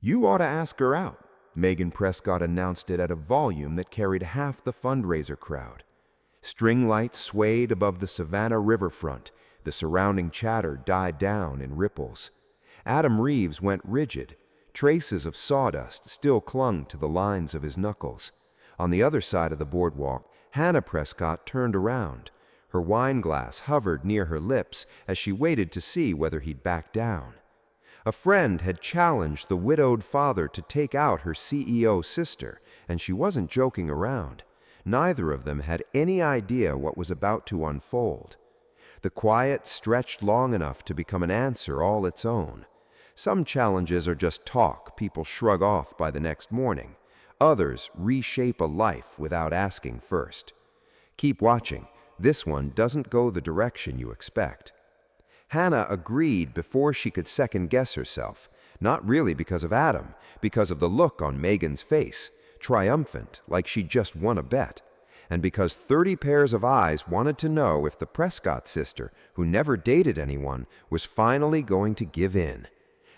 "You ought to ask her out." Megan Prescott announced it at a volume that carried half the fundraiser crowd. String lights swayed above the Savannah riverfront. The surrounding chatter died down in ripples. Adam Reeves went rigid. Traces of sawdust still clung to the lines of his knuckles. On the other side of the boardwalk, Hannah Prescott turned around. Her wine glass hovered near her lips as she waited to see whether he'd back down. A friend had challenged the widowed father to take out her CEO sister, and she wasn't joking around. Neither of them had any idea what was about to unfold. The quiet stretched long enough to become an answer all its own. Some challenges are just talk people shrug off by the next morning. Others reshape a life without asking first. Keep watching. This one doesn't go the direction you expect. Hannah agreed before she could second-guess herself, not really because of Adam, because of the look on Megan's face, triumphant, like she'd just won a bet, and because 30 pairs of eyes wanted to know if the Prescott sister, who never dated anyone, was finally going to give in.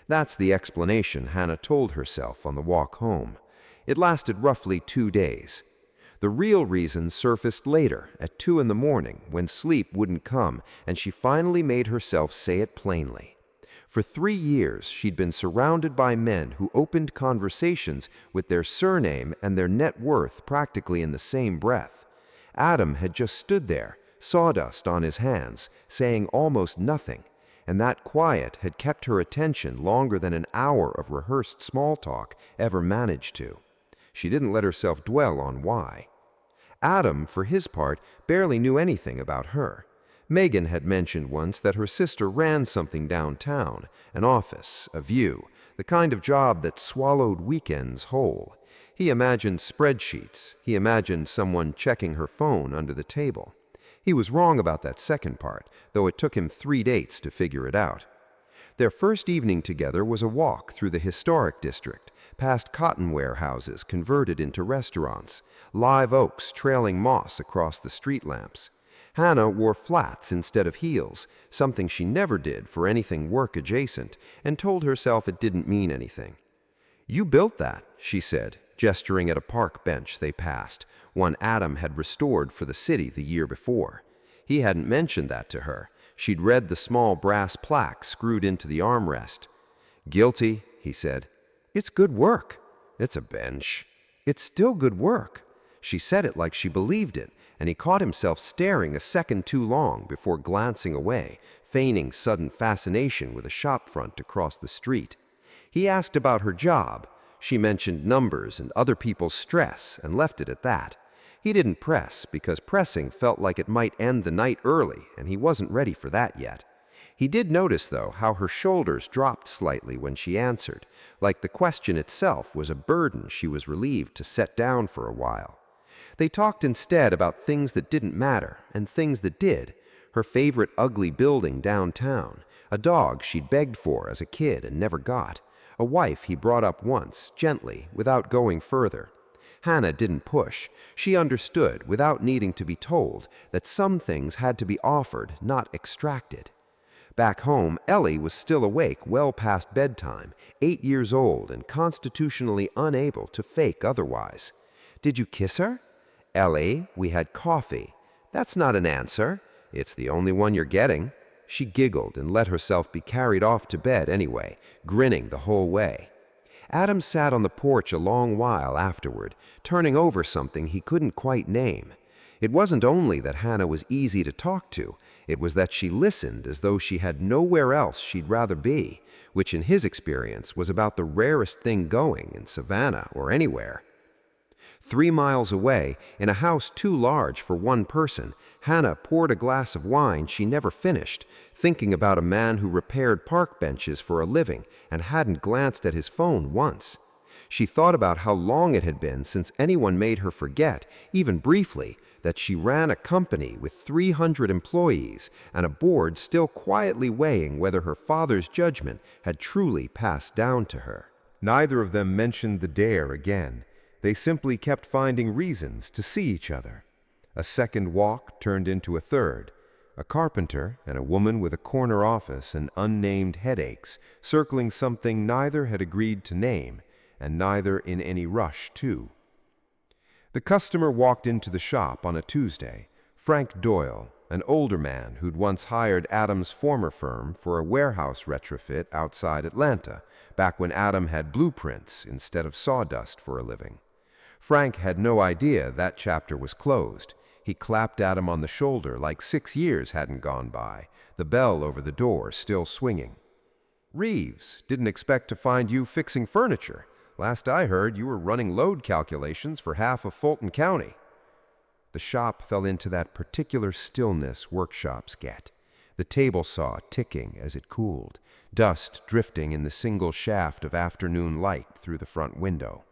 That's the explanation Hannah told herself on the walk home. It lasted roughly 2 days. The real reason surfaced later, at 2 in the morning, when sleep wouldn't come, and she finally made herself say it plainly. For 3 years, she'd been surrounded by men who opened conversations with their surname and their net worth practically in the same breath. Adam had just stood there, sawdust on his hands, saying almost nothing, and that quiet had kept her attention longer than an hour of rehearsed small talk ever managed to. She didn't let herself dwell on why. Adam, for his part, barely knew anything about her. Megan had mentioned once that her sister ran something downtown, an office, a view, the kind of job that swallowed weekends whole. He imagined spreadsheets. He imagined someone checking her phone under the table. He was wrong about that second part, though it took him 3 dates to figure it out. Their first evening together was a walk through the historic district, past cotton warehouses converted into restaurants, live oaks trailing moss across the street lamps. Hannah wore flats instead of heels, something she never did for anything work-adjacent, and told herself it didn't mean anything. "You built that," she said, gesturing at a park bench they passed, one Adam had restored for the city the year before. He hadn't mentioned that to her. She'd read the small brass plaque screwed into the armrest. "Guilty," he said. "It's good work." "It's a bench." "It's still good work." She said it like she believed it, and he caught himself staring a second too long before glancing away, feigning sudden fascination with a shopfront across the street. He asked about her job. She mentioned numbers and other people's stress and left it at that. He didn't press because pressing felt like it might end the night early, and he wasn't ready for that yet. He did notice, though, how her shoulders dropped slightly when she answered, like the question itself was a burden she was relieved to set down for a while. They talked instead about things that didn't matter and things that did. Her favorite ugly building downtown, a dog she'd begged for as a kid and never got, a wife he brought up once, gently, without going further. Hannah didn't push. She understood, without needing to be told, that some things had to be offered, not extracted. Back home, Ellie was still awake well past bedtime, 8 years old and constitutionally unable to fake otherwise. "Did you kiss her?" "Ellie, we had coffee." "That's not an answer." "It's the only one you're getting." She giggled and let herself be carried off to bed anyway, grinning the whole way. Adam sat on the porch a long while afterward, turning over something he couldn't quite name. It wasn't only that Hannah was easy to talk to, it was that she listened as though she had nowhere else she'd rather be, which in his experience was about the rarest thing going in Savannah or anywhere. 3 miles away, in a house too large for one person, Hannah poured a glass of wine she never finished, thinking about a man who repaired park benches for a living and hadn't glanced at his phone once. She thought about how long it had been since anyone made her forget, even briefly, that she ran a company with 300 employees and a board still quietly weighing whether her father's judgment had truly passed down to her. Neither of them mentioned the dare again. They simply kept finding reasons to see each other. A second walk turned into a third. A carpenter and a woman with a corner office and unnamed headaches, circling something neither had agreed to name, and neither in any rush to. The customer walked into the shop on a Tuesday, Frank Doyle, an older man who'd once hired Adam's former firm for a warehouse retrofit outside Atlanta, back when Adam had blueprints instead of sawdust for a living. Frank had no idea that chapter was closed. He clapped Adam on the shoulder like 6 years hadn't gone by, the bell over the door still swinging. "Reeves, didn't expect to find you fixing furniture. Last I heard, you were running load calculations for half of Fulton County." The shop fell into that particular stillness workshops get, the table saw ticking as it cooled, dust drifting in the single shaft of afternoon light through the front window.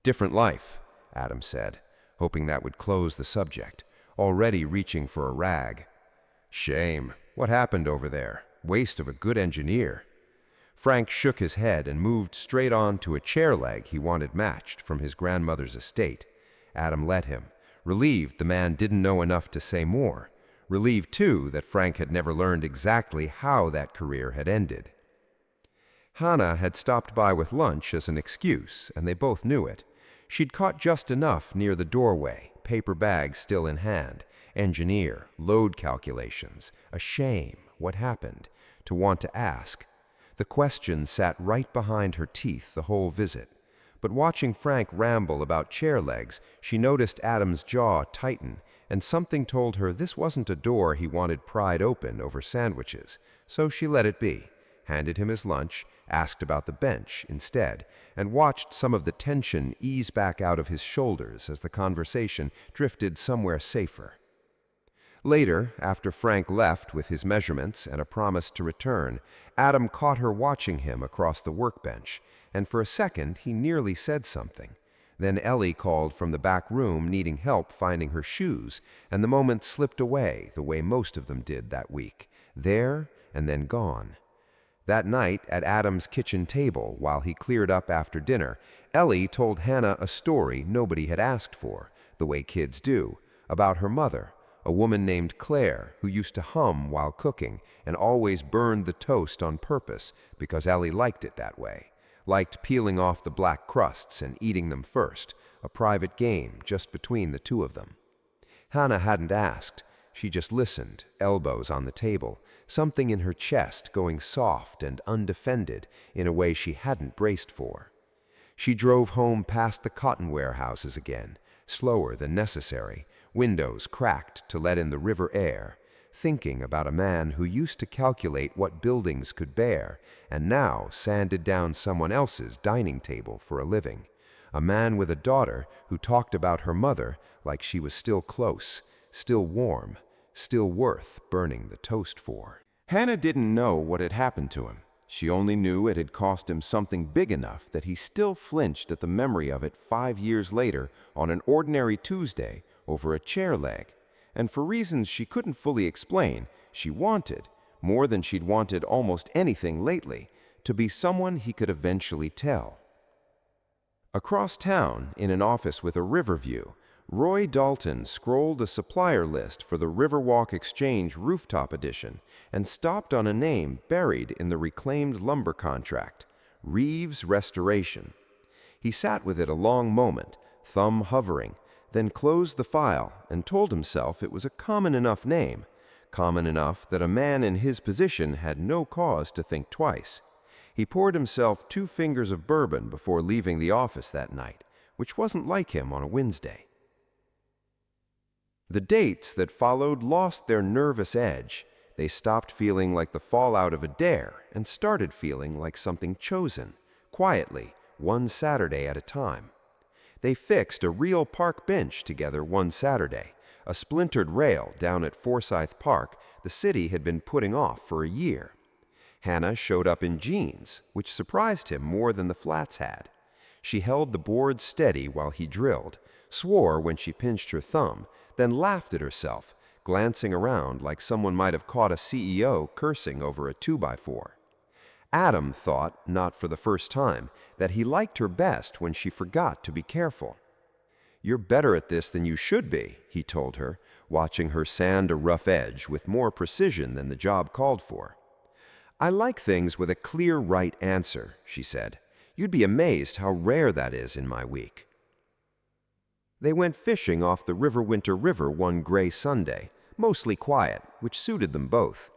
"Different life," Adam said, hoping that would close the subject, already reaching for a rag. "Shame. What happened over there? Waste of a good engineer." Frank shook his head and moved straight on to a chair leg he wanted matched from his grandmother's estate. Adam let him, relieved the man didn't know enough to say more, relieved too that Frank had never learned exactly how that career had ended. Hannah had stopped by with lunch as an excuse, and they both knew it. She'd caught just enough near the doorway, paper bag still in hand, engineer, load calculations, a shame, what happened, to want to ask. The question sat right behind her teeth the whole visit. But watching Frank ramble about chair legs, she noticed Adam's jaw tighten, and something told her this wasn't a door he wanted pried open over sandwiches, so she let it be, handed him his lunch, asked about the bench instead, and watched some of the tension ease back out of his shoulders as the conversation drifted somewhere safer. Later, after Frank left with his measurements and a promise to return, Adam caught her watching him across the workbench, and for a second he nearly said something. Then Ellie called from the back room needing help finding her shoes, and the moment slipped away the way most of them did that week, there and then gone. That night, at Adam's kitchen table, while he cleared up after dinner, Ellie told Hannah a story nobody had asked for, the way kids do, about her mother, a woman named Claire who used to hum while cooking and always burned the toast on purpose because Ellie liked it that way, liked peeling off the black crusts and eating them first, a private game just between the two of them. Hannah hadn't asked. She just listened, elbows on the table, something in her chest going soft and undefended in a way she hadn't braced for. She drove home past the cotton warehouses again, slower than necessary, windows cracked to let in the river air, thinking about a man who used to calculate what buildings could bear and now sanded down someone else's dining table for a living, a man with a daughter who talked about her mother like she was still close, still warm, still worth burning the toast for. Hannah didn't know what had happened to him. She only knew it had cost him something big enough that he still flinched at the memory of it 5 years later on an ordinary Tuesday over a chair leg. And for reasons she couldn't fully explain, she wanted, more than she'd wanted almost anything lately, to be someone he could eventually tell. Across town, in an office with a river view, Roy Dalton scrolled a supplier list for the Riverwalk Exchange rooftop edition and stopped on a name buried in the reclaimed lumber contract, Reeves Restoration. He sat with it a long moment, thumb hovering, then closed the file and told himself it was a common enough name, common enough that a man in his position had no cause to think twice. He poured himself 2 fingers of bourbon before leaving the office that night, which wasn't like him on a Wednesday. The dates that followed lost their nervous edge. They stopped feeling like the fallout of a dare and started feeling like something chosen, quietly, one Saturday at a time. They fixed a real park bench together one Saturday, a splintered rail down at Forsyth Park the city had been putting off for a year. Hannah showed up in jeans, which surprised him more than the flats had. She held the board steady while he drilled, swore when she pinched her thumb, then laughed at herself, glancing around like someone might have caught a CEO cursing over a 2x4. Adam thought, not for the first time, that he liked her best when she forgot to be careful. "You're better at this than you should be," he told her, watching her sand a rough edge with more precision than the job called for. "I like things with a clear right answer," she said. "You'd be amazed how rare that is in my week." They went fishing off the Riverwinter River one gray Sunday, mostly quiet, which suited them both.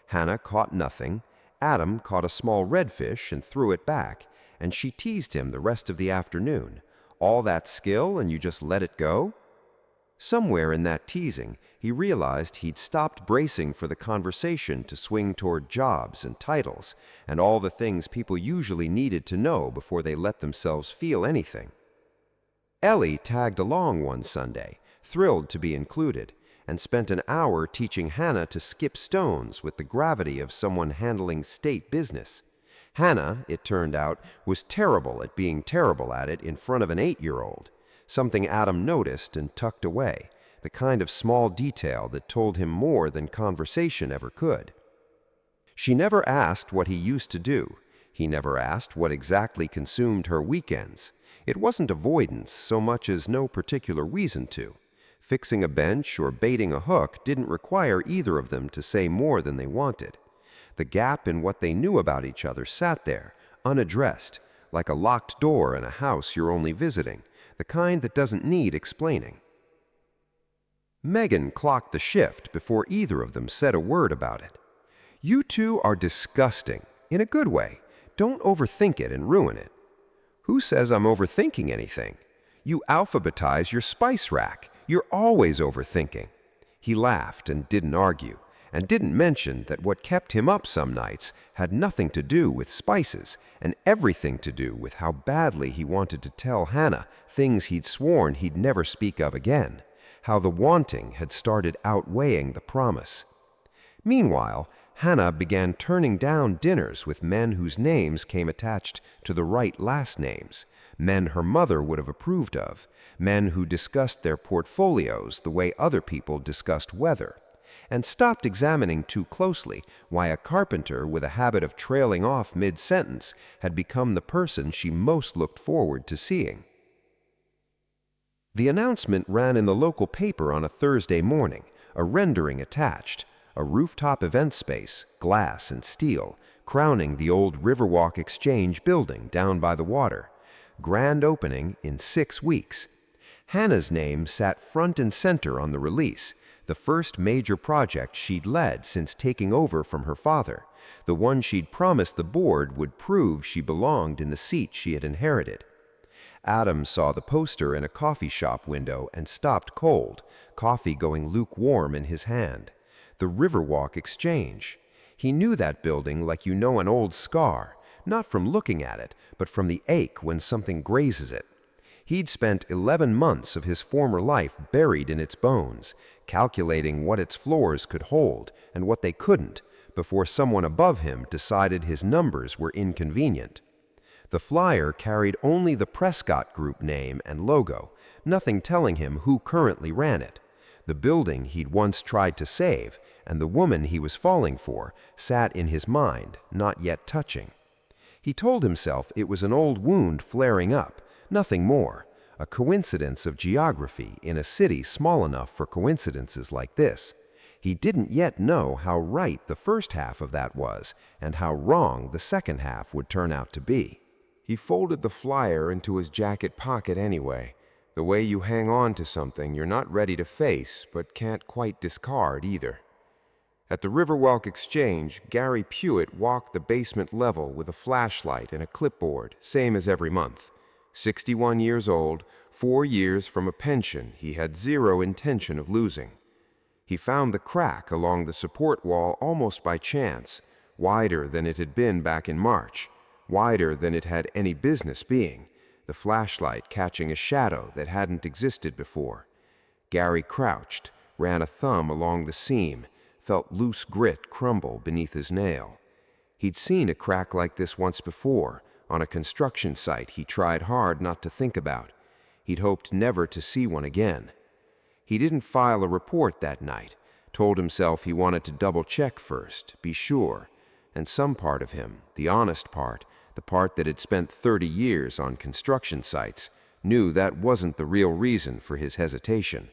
Hannah caught nothing, Adam caught a small redfish and threw it back, and she teased him the rest of the afternoon. "All that skill and you just let it go?" Somewhere in that teasing, he realized he'd stopped bracing for the conversation to swing toward jobs and titles and all the things people usually needed to know before they let themselves feel anything. Ellie tagged along one Sunday, thrilled to be included, and spent an hour teaching Hannah to skip stones with the gravity of someone handling state business. Hannah, it turned out, was terrible at being terrible at it in front of an 8-year-old, something Adam noticed and tucked away, the kind of small detail that told him more than conversation ever could. She never asked what he used to do. He never asked what exactly consumed her weekends. It wasn't avoidance so much as no particular reason to. Fixing a bench or baiting a hook didn't require either of them to say more than they wanted. The gap in what they knew about each other sat there, unaddressed, like a locked door in a house you're only visiting, the kind that doesn't need explaining. Megan clocked the shift before either of them said a word about it. "You two are disgusting, in a good way. Don't overthink it and ruin it." "Who says I'm overthinking anything? You alphabetize your spice rack. You're always overthinking." He laughed and didn't argue, and didn't mention that what kept him up some nights had nothing to do with spices and everything to do with how badly he wanted to tell Hannah things he'd sworn he'd never speak of again, how the wanting had started outweighing the promise. Meanwhile, Hannah began turning down dinners with men whose names came attached to the right last names, men her mother would have approved of, men who discussed their portfolios the way other people discussed weather, and stopped examining too closely why a carpenter with a habit of trailing off mid-sentence had become the person she most looked forward to seeing. The announcement ran in the local paper on a Thursday morning, a rendering attached, a rooftop event space, glass and steel, crowning the old Riverwalk Exchange building down by the water. Grand opening in 6 weeks. Hannah's name sat front and center on the release, the first major project she'd led since taking over from her father, the one she'd promised the board would prove she belonged in the seat she had inherited. Adam saw the poster in a coffee shop window and stopped cold, coffee going lukewarm in his hand. The Riverwalk Exchange. He knew that building like you know an old scar, not from looking at it, but from the ache when something grazes it. He'd spent 11 months of his former life buried in its bones, calculating what its floors could hold and what they couldn't, before someone above him decided his numbers were inconvenient. The flyer carried only the Prescott Group name and logo, nothing telling him who currently ran it. The building he'd once tried to save, and the woman he was falling for, sat in his mind, not yet touching. He told himself it was an old wound flaring up, nothing more, a coincidence of geography in a city small enough for coincidences like this. He didn't yet know how right the first half of that was, and how wrong the second half would turn out to be. He folded the flyer into his jacket pocket anyway, the way you hang on to something you're not ready to face but can't quite discard either. At the Riverwalk Exchange, Gary Pewitt walked the basement level with a flashlight and a clipboard, same as every month. 61 years old, 4 years from a pension he had zero intention of losing. He found the crack along the support wall almost by chance, wider than it had been back in March, wider than it had any business being, the flashlight catching a shadow that hadn't existed before. Gary crouched, ran a thumb along the seam, felt loose grit crumble beneath his nail. He'd seen a crack like this once before, on a construction site he tried hard not to think about. He'd hoped never to see one again. He didn't file a report that night, told himself he wanted to double-check first, be sure, and some part of him, the honest part, the part that had spent 30 years on construction sites, knew that wasn't the real reason for his hesitation.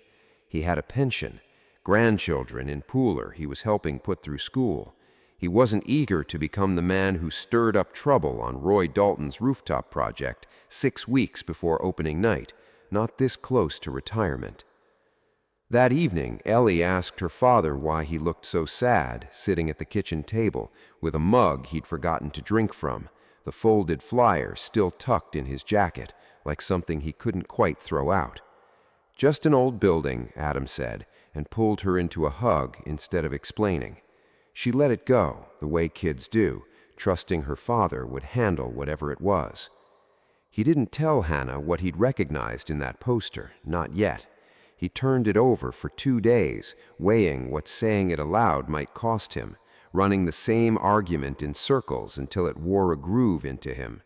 He had a pension, grandchildren in Pooler he was helping put through school. He wasn't eager to become the man who stirred up trouble on Roy Dalton's rooftop project 6 weeks before opening night, not this close to retirement. That evening, Ellie asked her father why he looked so sad, sitting at the kitchen table with a mug he'd forgotten to drink from, the folded flyer still tucked in his jacket, like something he couldn't quite throw out. "Just an old building," Adam said, and pulled her into a hug instead of explaining. She let it go, the way kids do, trusting her father would handle whatever it was. He didn't tell Hannah what he'd recognized in that poster, not yet. He turned it over for 2 days, weighing what saying it aloud might cost him, running the same argument in circles until it wore a groove into him.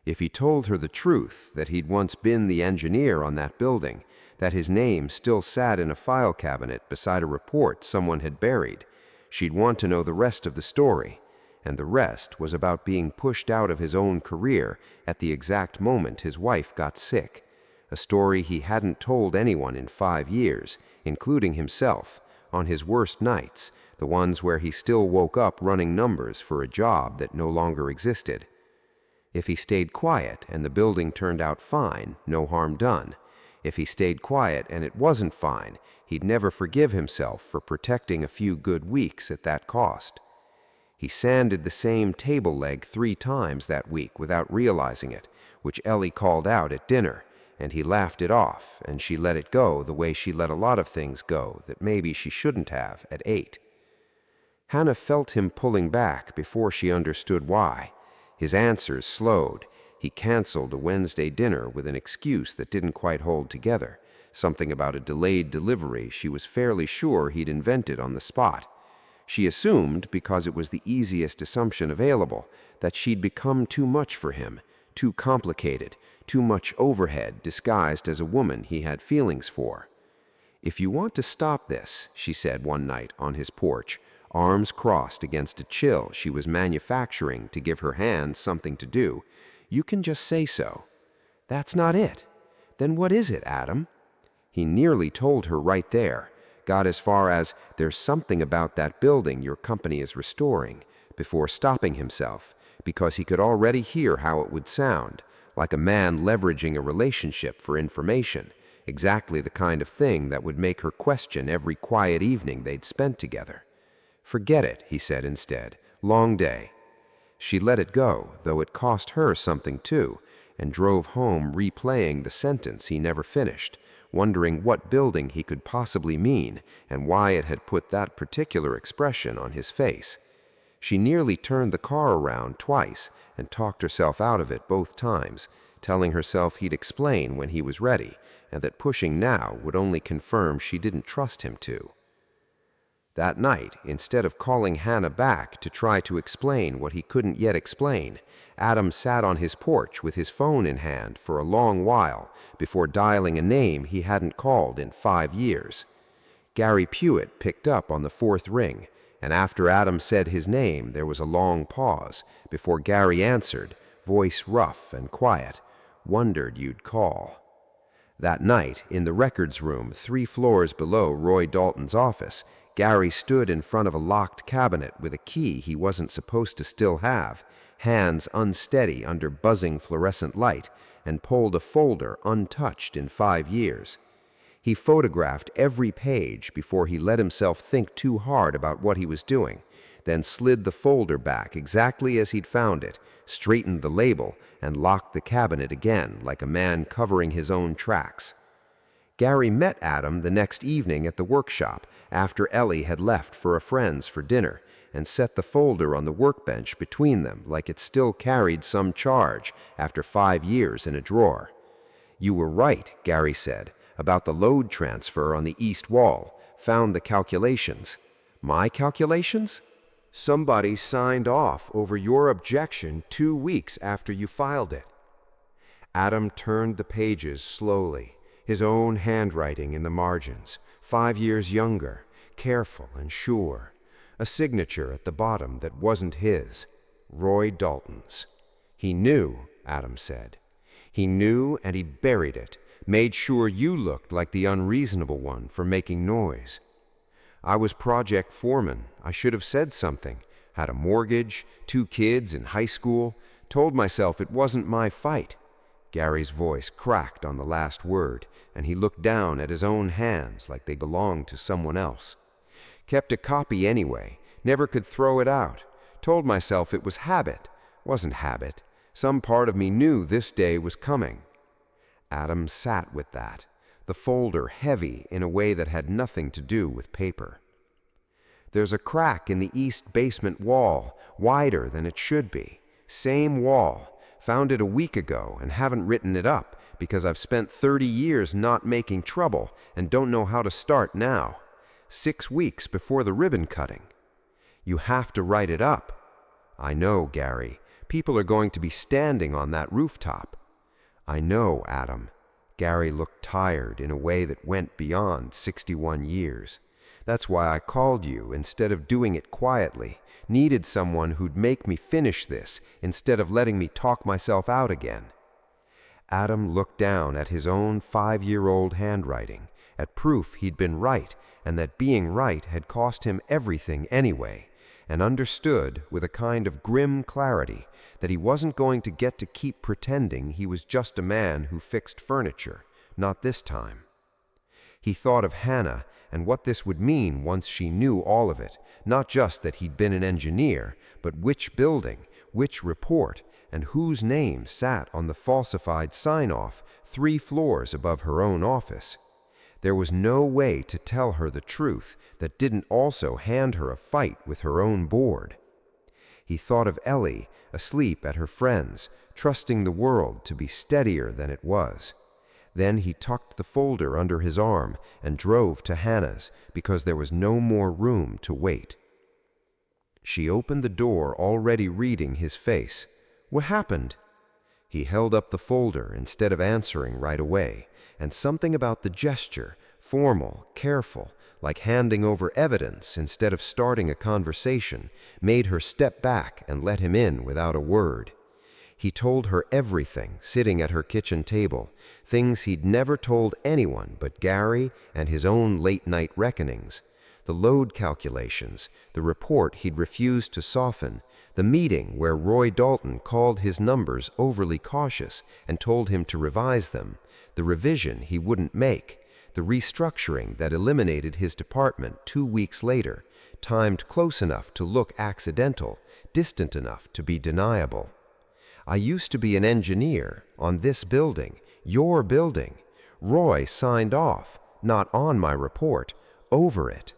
If he told her the truth, that he'd once been the engineer on that building, that his name still sat in a file cabinet beside a report someone had buried, she'd want to know the rest of the story, and the rest was about being pushed out of his own career at the exact moment his wife got sick. A story he hadn't told anyone in 5 years, including himself, on his worst nights, the ones where he still woke up running numbers for a job that no longer existed. If he stayed quiet and the building turned out fine, no harm done. If he stayed quiet and it wasn't fine, he'd never forgive himself for protecting a few good weeks at that cost. He sanded the same table leg 3 times that week without realizing it, which Ellie called out at dinner, and he laughed it off, and she let it go the way she let a lot of things go that maybe she shouldn't have at 8. Hannah felt him pulling back before she understood why. His answers slowed. He canceled a Wednesday dinner with an excuse that didn't quite hold together, something about a delayed delivery she was fairly sure he'd invented on the spot. She assumed, because it was the easiest assumption available, that she'd become too much for him, too complicated, too much overhead disguised as a woman he had feelings for. "If you want to stop this," she said one night on his porch, arms crossed against a chill she was manufacturing to give her hands something to do, "you can just say so." "That's not it." "Then what is it, Adam?" He nearly told her right there, got as far as, "There's something about that building your company is restoring," before stopping himself, because he could already hear how it would sound, like a man leveraging a relationship for information, exactly the kind of thing that would make her question every quiet evening they'd spent together. "Forget it," he said instead. "Long day." She let it go, though it cost her something too, and drove home replaying the sentence he never finished, wondering what building he could possibly mean and why it had put that particular expression on his face. She nearly turned the car around twice and talked herself out of it both times, telling herself he'd explain when he was ready, and that pushing now would only confirm she didn't trust him to. That night, instead of calling Hannah back to try to explain what he couldn't yet explain, Adam sat on his porch with his phone in hand for a long while before dialing a name he hadn't called in 5 years. Gary Pewitt picked up on the 4th ring, and after Adam said his name there was a long pause before Gary answered, voice rough and quiet. "Wondered you'd call." That night, in the records room 3 floors below Roy Dalton's office, Gary stood in front of a locked cabinet with a key he wasn't supposed to still have, hands unsteady under buzzing fluorescent light, and pulled a folder untouched in 5 years. He photographed every page before he let himself think too hard about what he was doing, then slid the folder back exactly as he'd found it, straightened the label, and locked the cabinet again like a man covering his own tracks. Gary met Adam the next evening at the workshop after Ellie had left for a friend's for dinner, and set the folder on the workbench between them like it still carried some charge after 5 years in a drawer. "You were right," Gary said, "about the load transfer on the east wall. Found the calculations." "My calculations?" "Somebody signed off over your objection 2 weeks after you filed it." Adam turned the pages slowly, his own handwriting in the margins, 5 years younger, careful and sure. A signature at the bottom that wasn't his, Roy Dalton's. He knew, Adam said. He knew and he buried it, made sure you looked like the unreasonable one for making noise. I was project foreman. I should have said something. Had a mortgage, 2 kids in high school, told myself it wasn't my fight. Gary's voice cracked on the last word, and he looked down at his own hands like they belonged to someone else. Kept a copy anyway, never could throw it out. Told myself it was habit. Wasn't habit. Some part of me knew this day was coming. Adam sat with that, the folder heavy in a way that had nothing to do with paper. There's a crack in the east basement wall, wider than it should be. Same wall. Found it a week ago and haven't written it up because I've spent 30 years not making trouble and don't know how to start now. 6 weeks before the ribbon cutting. You have to write it up. I know, Gary. People are going to be standing on that rooftop. I know, Adam. Gary looked tired in a way that went beyond 61 years. That's why I called you instead of doing it quietly. Needed someone who'd make me finish this instead of letting me talk myself out again. Adam looked down at his own 5-year-old handwriting, at proof he'd been right and that being right had cost him everything anyway, and understood with a kind of grim clarity that he wasn't going to get to keep pretending he was just a man who fixed furniture, not this time. He thought of Hannah and what this would mean once she knew all of it, not just that he'd been an engineer, but which building, which report, and whose name sat on the falsified sign-off 3 floors above her own office. There was no way to tell her the truth that didn't also hand her a fight with her own board. He thought of Ellie, asleep at her friend's, trusting the world to be steadier than it was. Then he tucked the folder under his arm and drove to Hannah's because there was no more room to wait. She opened the door, already reading his face. What happened? He held up the folder instead of answering right away, and something about the gesture, formal, careful, like handing over evidence instead of starting a conversation, made her step back and let him in without a word. He told her everything, sitting at her kitchen table, things he'd never told anyone but Gary and his own late-night reckonings, the load calculations, the report he'd refused to soften, the meeting where Roy Dalton called his numbers overly cautious and told him to revise them, the revision he wouldn't make, the restructuring that eliminated his department 2 weeks later, timed close enough to look accidental, distant enough to be deniable. I used to be an engineer on this building, your building. Roy signed off, not on my report, over it.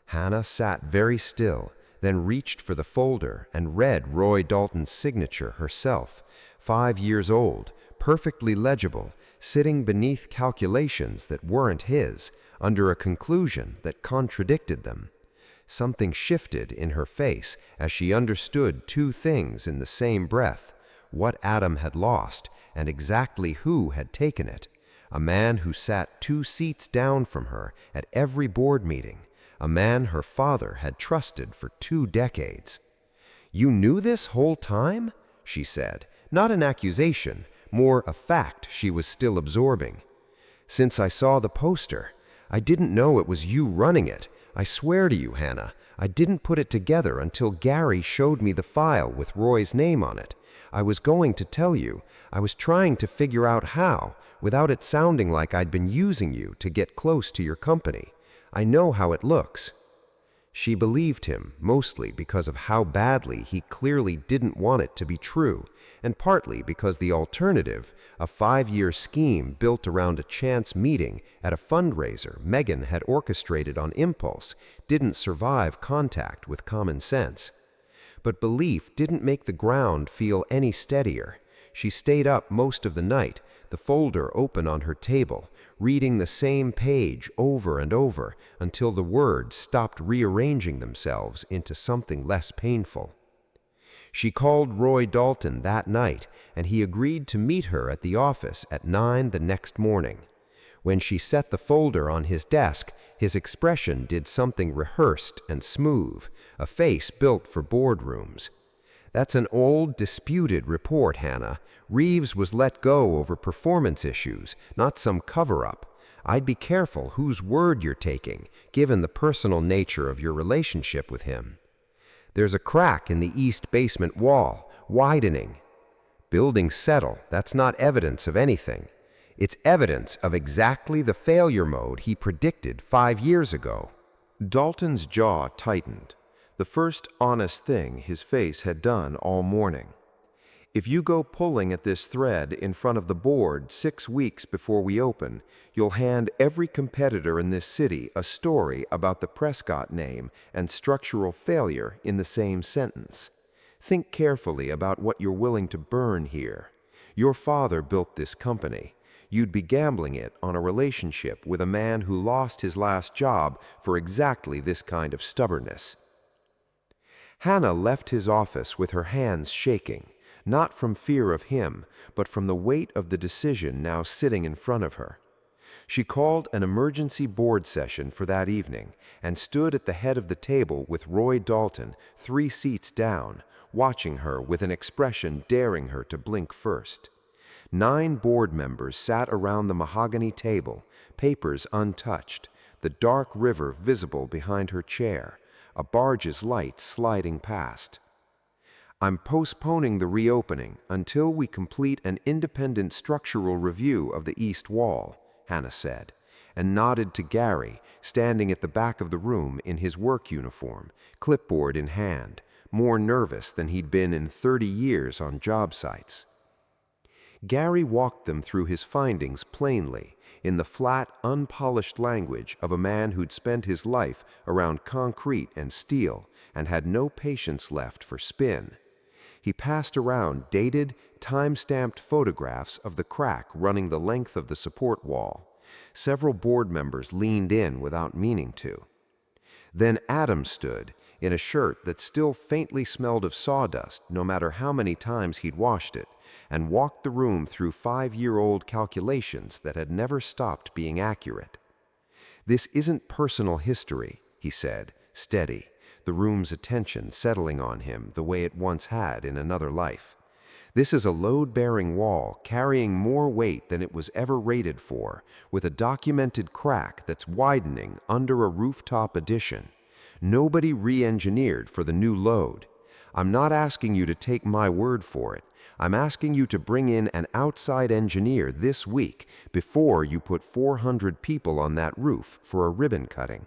Hannah sat very still, then reached for the folder and read Roy Dalton's signature herself, 5 years old, perfectly legible, sitting beneath calculations that weren't his, under a conclusion that contradicted them. Something shifted in her face as she understood 2 things in the same breath. What Adam had lost, and exactly who had taken it. A man who sat 2 seats down from her at every board meeting. A man her father had trusted for 2 decades. "You knew this whole time?" she said, not an accusation, more a fact she was still absorbing. "Since I saw the poster. I didn't know it was you running it. I swear to you, Hannah, I didn't put it together until Gary showed me the file with Roy's name on it. I was going to tell you. I was trying to figure out how, without it sounding like I'd been using you to get close to your company. I know how it looks." She believed him, mostly because of how badly he clearly didn't want it to be true, and partly because the alternative, a 5-year scheme built around a chance meeting at a fundraiser Megan had orchestrated on impulse, didn't survive contact with common sense. But belief didn't make the ground feel any steadier. She stayed up most of the night, the folder open on her table, reading the same page over and over until the words stopped rearranging themselves into something less painful. She called Roy Dalton that night, and he agreed to meet her at the office at 9 the next morning. When she set the folder on his desk, his expression did something rehearsed and smooth, a face built for boardrooms. That's an old, disputed report, Hannah. Reeves was let go over performance issues, not some cover-up. I'd be careful whose word you're taking, given the personal nature of your relationship with him. There's a crack in the east basement wall, widening. Buildings settle, that's not evidence of anything. It's evidence of exactly the failure mode he predicted 5 years ago. Dalton's jaw tightened, the first honest thing his face had done all morning. If you go pulling at this thread in front of the board 6 weeks before we open, you'll hand every competitor in this city a story about the Prescott name and structural failure in the same sentence. Think carefully about what you're willing to burn here. Your father built this company. You'd be gambling it on a relationship with a man who lost his last job for exactly this kind of stubbornness. Hannah left his office with her hands shaking, not from fear of him, but from the weight of the decision now sitting in front of her. She called an emergency board session for that evening and stood at the head of the table with Roy Dalton 3 seats down, watching her with an expression daring her to blink first. 9 board members sat around the mahogany table, papers untouched, the dark river visible behind her chair, a barge's light sliding past. I'm postponing the reopening until we complete an independent structural review of the east wall, Hannah said, and nodded to Gary, standing at the back of the room in his work uniform, clipboard in hand, more nervous than he'd been in 30 years on job sites. Gary walked them through his findings plainly, in the flat, unpolished language of a man who'd spent his life around concrete and steel and had no patience left for spin. He passed around dated, time-stamped photographs of the crack running the length of the support wall. Several board members leaned in without meaning to. Then Adam stood, in a shirt that still faintly smelled of sawdust no matter how many times he'd washed it, and walked the room through 5-year-old calculations that had never stopped being accurate. "This isn't personal history," he said, steady, the room's attention settling on him the way it once had in another life. "This is a load-bearing wall carrying more weight than it was ever rated for, with a documented crack that's widening under a rooftop addition. Nobody re-engineered for the new load. I'm not asking you to take my word for it. I'm asking you to bring in an outside engineer this week before you put 400 people on that roof for a ribbon cutting."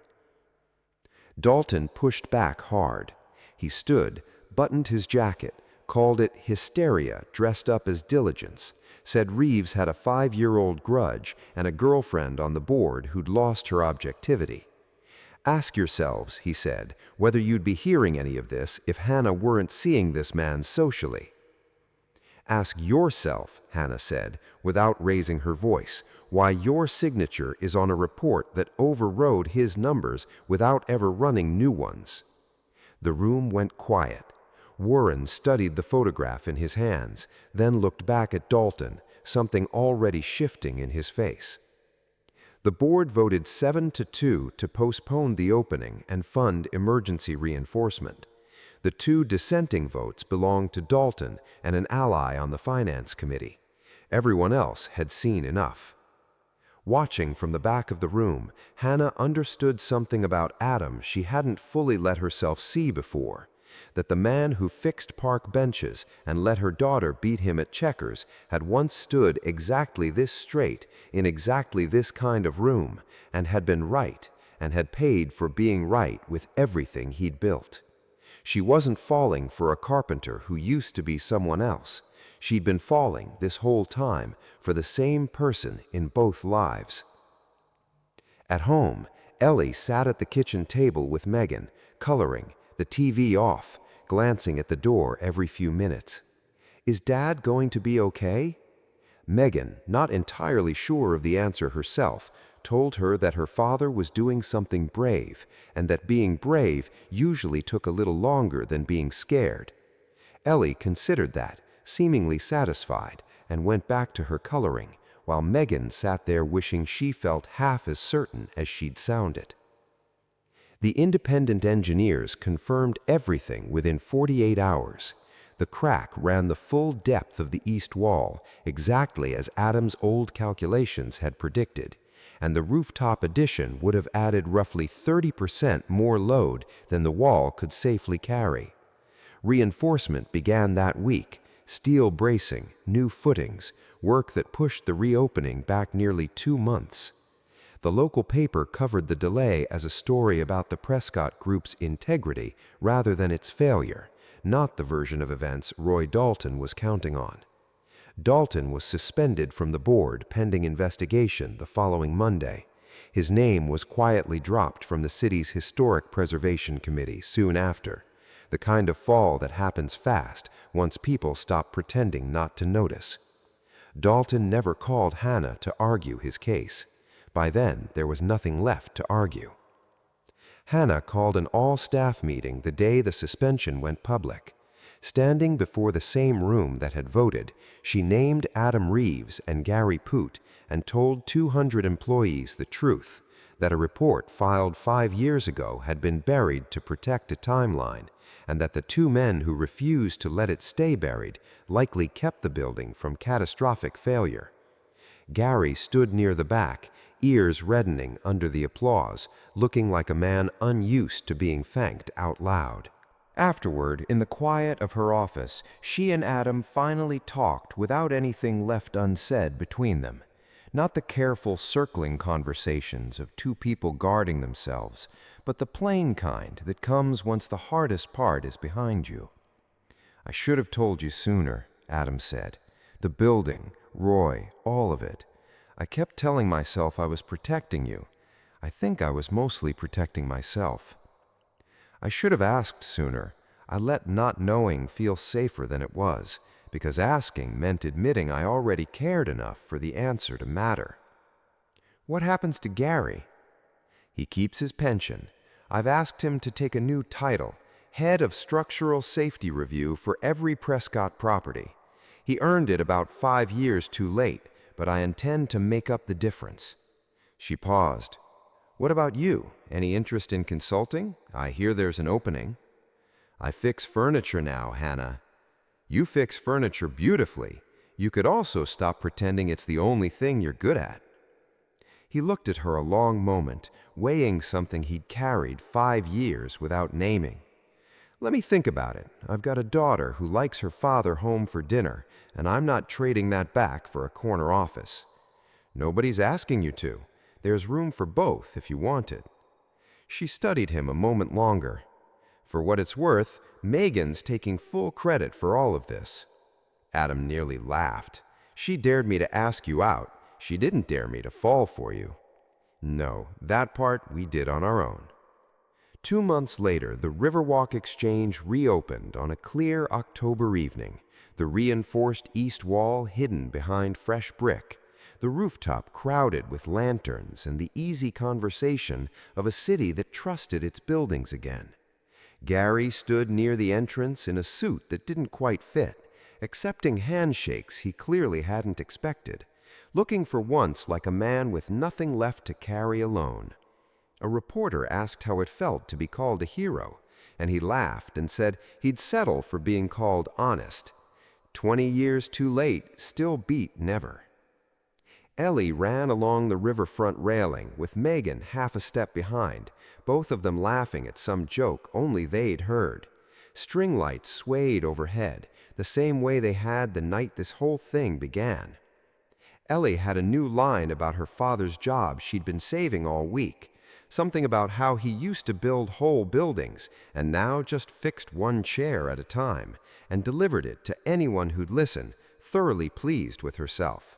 Dalton pushed back hard. He stood, buttoned his jacket, called it hysteria dressed up as diligence, said Reeves had a 5-year-old grudge and a girlfriend on the board who'd lost her objectivity. "Ask yourselves," he said, "whether you'd be hearing any of this if Hannah weren't seeing this man socially." "Ask yourself," Hannah said, without raising her voice, "why your signature is on a report that overrode his numbers without ever running new ones." The room went quiet. Warren studied the photograph in his hands, then looked back at Dalton, something already shifting in his face. The board voted 7-2 to postpone the opening and fund emergency reinforcement. The 2 dissenting votes belonged to Dalton and an ally on the finance committee. Everyone else had seen enough. Watching from the back of the room, Hannah understood something about Adam she hadn't fully let herself see before, that the man who fixed park benches and let her daughter beat him at checkers had once stood exactly this straight in exactly this kind of room and had been right and had paid for being right with everything he'd built. She wasn't falling for a carpenter who used to be someone else. She'd been falling this whole time for the same person in both lives. At home, Ellie sat at the kitchen table with Megan, coloring, the TV off, glancing at the door every few minutes. "Is Dad going to be okay?" Megan, not entirely sure of the answer herself, told her that her father was doing something brave, and that being brave usually took a little longer than being scared. Ellie considered that, seemingly satisfied, and went back to her coloring, while Megan sat there wishing she felt half as certain as she'd sounded. The independent engineers confirmed everything within 48 hours. The crack ran the full depth of the east wall, exactly as Adam's old calculations had predicted, and the rooftop addition would have added roughly 30% more load than the wall could safely carry. Reinforcement began that week, steel bracing, new footings, work that pushed the reopening back nearly 2 months. The local paper covered the delay as a story about the Prescott Group's integrity rather than its failure, not the version of events Roy Dalton was counting on. Dalton was suspended from the board pending investigation the following Monday. His name was quietly dropped from the city's Historic Preservation Committee soon after, the kind of fall that happens fast once people stop pretending not to notice. Dalton never called Hannah to argue his case. By then, there was nothing left to argue. Hannah called an all-staff meeting the day the suspension went public. Standing before the same room that had voted, she named Adam Reeves and Gary Poot and told 200 employees the truth, that a report filed 5 years ago had been buried to protect a timeline, and that the 2 men who refused to let it stay buried likely kept the building from catastrophic failure. Gary stood near the back, ears reddening under the applause, looking like a man unused to being thanked out loud. Afterward, in the quiet of her office, she and Adam finally talked without anything left unsaid between them. Not the careful circling conversations of 2 people guarding themselves, but the plain kind that comes once the hardest part is behind you. "I should have told you sooner," Adam said. "The building, Roy, all of it. I kept telling myself I was protecting you. I think I was mostly protecting myself. I should have asked sooner. I let not knowing feel safer than it was, because asking meant admitting I already cared enough for the answer to matter." "What happens to Gary?" "He keeps his pension. I've asked him to take a new title, Head of Structural Safety Review for every Prescott property. He earned it about 5 years too late, but I intend to make up the difference." She paused. "What about you? Any interest in consulting? I hear there's an opening." "I fix furniture now, Hannah." "You fix furniture beautifully. You could also stop pretending it's the only thing you're good at." He looked at her a long moment, weighing something he'd carried 5 years without naming. "Let me think about it. I've got a daughter who likes her father home for dinner, and I'm not trading that back for a corner office." "Nobody's asking you to. There's room for both if you want it." She studied him a moment longer. "For what it's worth, Megan's taking full credit for all of this." Adam nearly laughed. "She dared me to ask you out. She didn't dare me to fall for you." "No, that part we did on our own." 2 months later, the Riverwalk Exchange reopened on a clear October evening, the reinforced east wall hidden behind fresh brick, the rooftop crowded with lanterns and the easy conversation of a city that trusted its buildings again. Gary stood near the entrance in a suit that didn't quite fit, accepting handshakes he clearly hadn't expected, looking for once like a man with nothing left to carry alone. A reporter asked how it felt to be called a hero, and he laughed and said he'd settle for being called honest. 20 years too late still beat never. Ellie ran along the riverfront railing with Megan half a step behind, both of them laughing at some joke only they'd heard. String lights swayed overhead, the same way they had the night this whole thing began. Ellie had a new line about her father's job she'd been saving all week. Something about how he used to build whole buildings and now just fixed one chair at a time and delivered it to anyone who'd listen, thoroughly pleased with herself.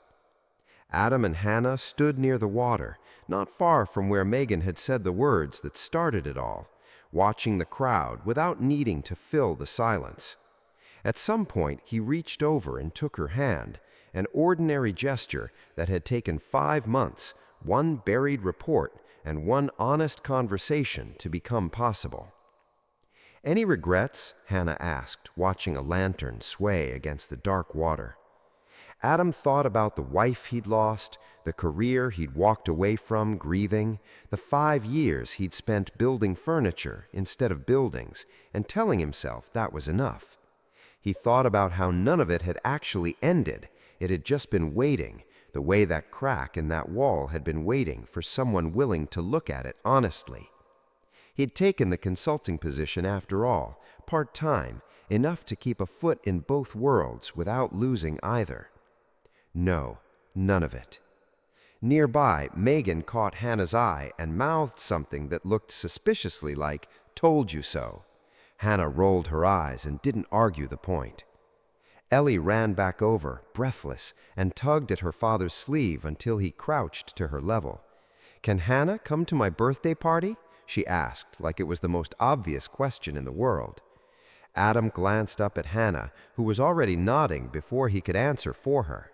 Adam and Hannah stood near the water, not far from where Megan had said the words that started it all, watching the crowd without needing to fill the silence. At some point, he reached over and took her hand, an ordinary gesture that had taken 5 months, 1 buried report, and 1 honest conversation to become possible. "Any regrets?" Hannah asked, watching a lantern sway against the dark water. Adam thought about the wife he'd lost, the career he'd walked away from grieving, the 5 years he'd spent building furniture instead of buildings, and telling himself that was enough. He thought about how none of it had actually ended. It had just been waiting, the way that crack in that wall had been waiting for someone willing to look at it honestly. He'd taken the consulting position after all, part-time, enough to keep a foot in both worlds without losing either. No, none of it. Nearby, Megan caught Hannah's eye and mouthed something that looked suspiciously like, "Told you so." Hannah rolled her eyes and didn't argue the point. Ellie ran back over, breathless, and tugged at her father's sleeve until he crouched to her level. "Can Hannah come to my birthday party?" she asked, like it was the most obvious question in the world. Adam glanced up at Hannah, who was already nodding before he could answer for her.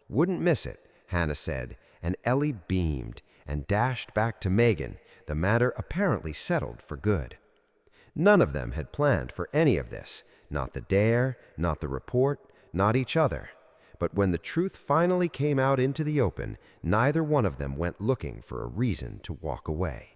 "Wouldn't miss it," Hannah said, and Ellie beamed and dashed back to Megan, the matter apparently settled for good. None of them had planned for any of this, not the dare, not the report, not each other. But when the truth finally came out into the open, neither one of them went looking for a reason to walk away.